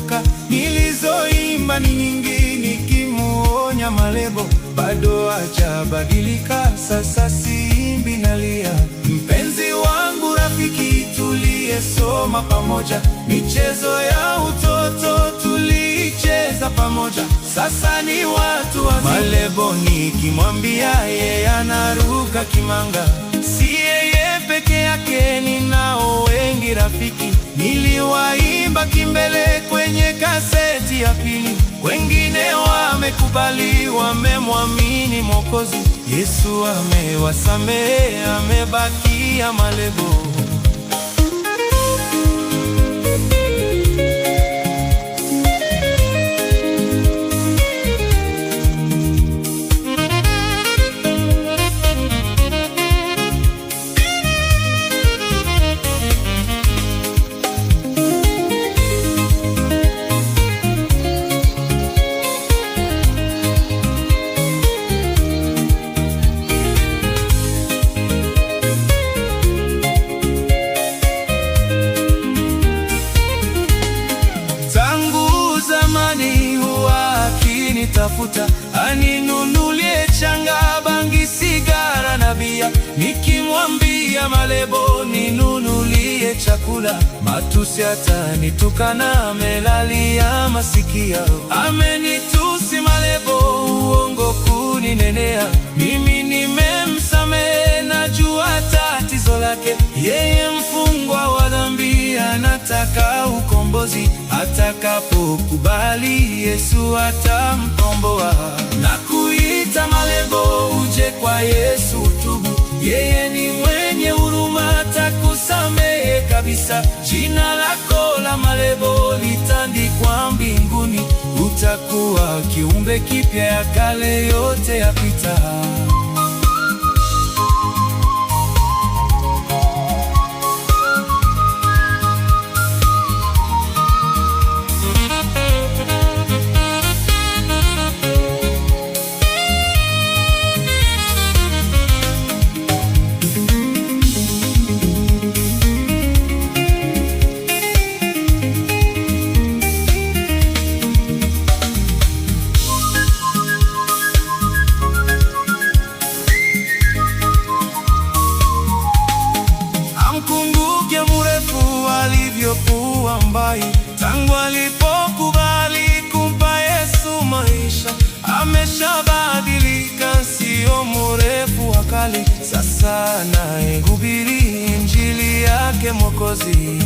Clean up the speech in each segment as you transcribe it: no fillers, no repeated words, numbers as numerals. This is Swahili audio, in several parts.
kuchoka. Nilizoimba ni nyingi nikimuonya Malebo, bado hajabadilika. Sasa siimbi, nalia. Mpenzi wangu, rafiki, tuliyesoma pamoja, michezo ya utoto tulicheza pamoja, sasa ni watu wazima. Malebo nikimwambia, yeye anaruka kimanga. Si yeye peke yake, ninao wengi rafiki. Niliwaimba kimbele kwenye kaseti ya pili. Wengine wamekubali, wamemwamini Mwokozi. Yesu amewasamehe, amebakia Malebo. Tafuta aninunulie changa, bangi, sigara na bia. Nikimwambia Malebo ninunulie chakula, matusi atanitukana, amelalia masikio. Amenitusi Malebo, uongo kuninenea. Mimi nimemsamehe, najua tatizo lake. Yeye mfungwa wa dhambi, anataka ukombozi. Atakapokubali, Yesu atamkomboa. Nakuita Malebo, uje kwa Yesu utubu. Yeye ni mwenye huruma, atakusamehe kabisa. Jina lako la Malebo litaandikwa mbinguni. Utakuwa kiumbe kipya, ya kale yote yapita. Alivyokuwa mbai tangu alipokubali kumpa Yesu maisha. Ameshabadilika, sio mrefu wa kale. Sasa anahubiri injili yake Mwokozi.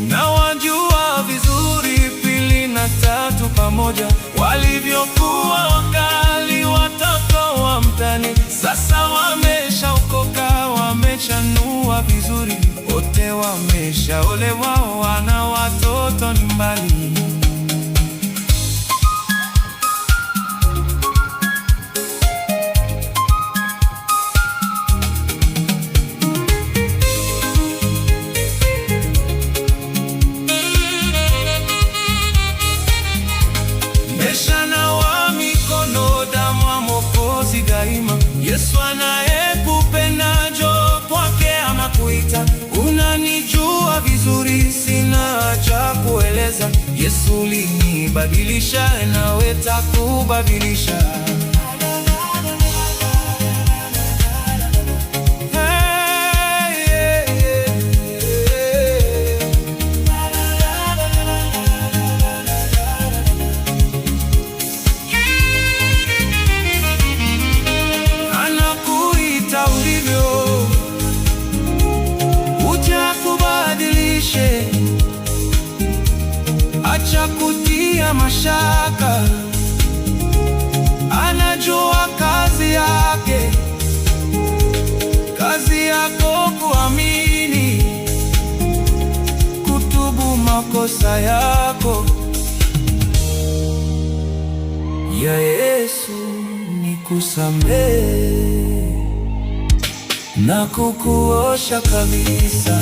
Na wajua vizuri, pili na tatu pamoja, walivyokuwa wakali watoto wa mtani. Sasa wameshaokoka, wamechanua vizuri, wote wameshaolewa, wana watoto nyumbani. Meshanawa mikono, damu ya Mwokozi daima. Yesu anayekupenda, njoo kwake anakuita. Unanijua vizuri, sina cha kueleza. Yesu linibadilisha, nawe takubadilisha. Acha kutia mashaka, anajua kazi yake. Kazi yako kuamini, kutubu makosa yako. Ya Yesu nikusamehe na kukuosha kabisa.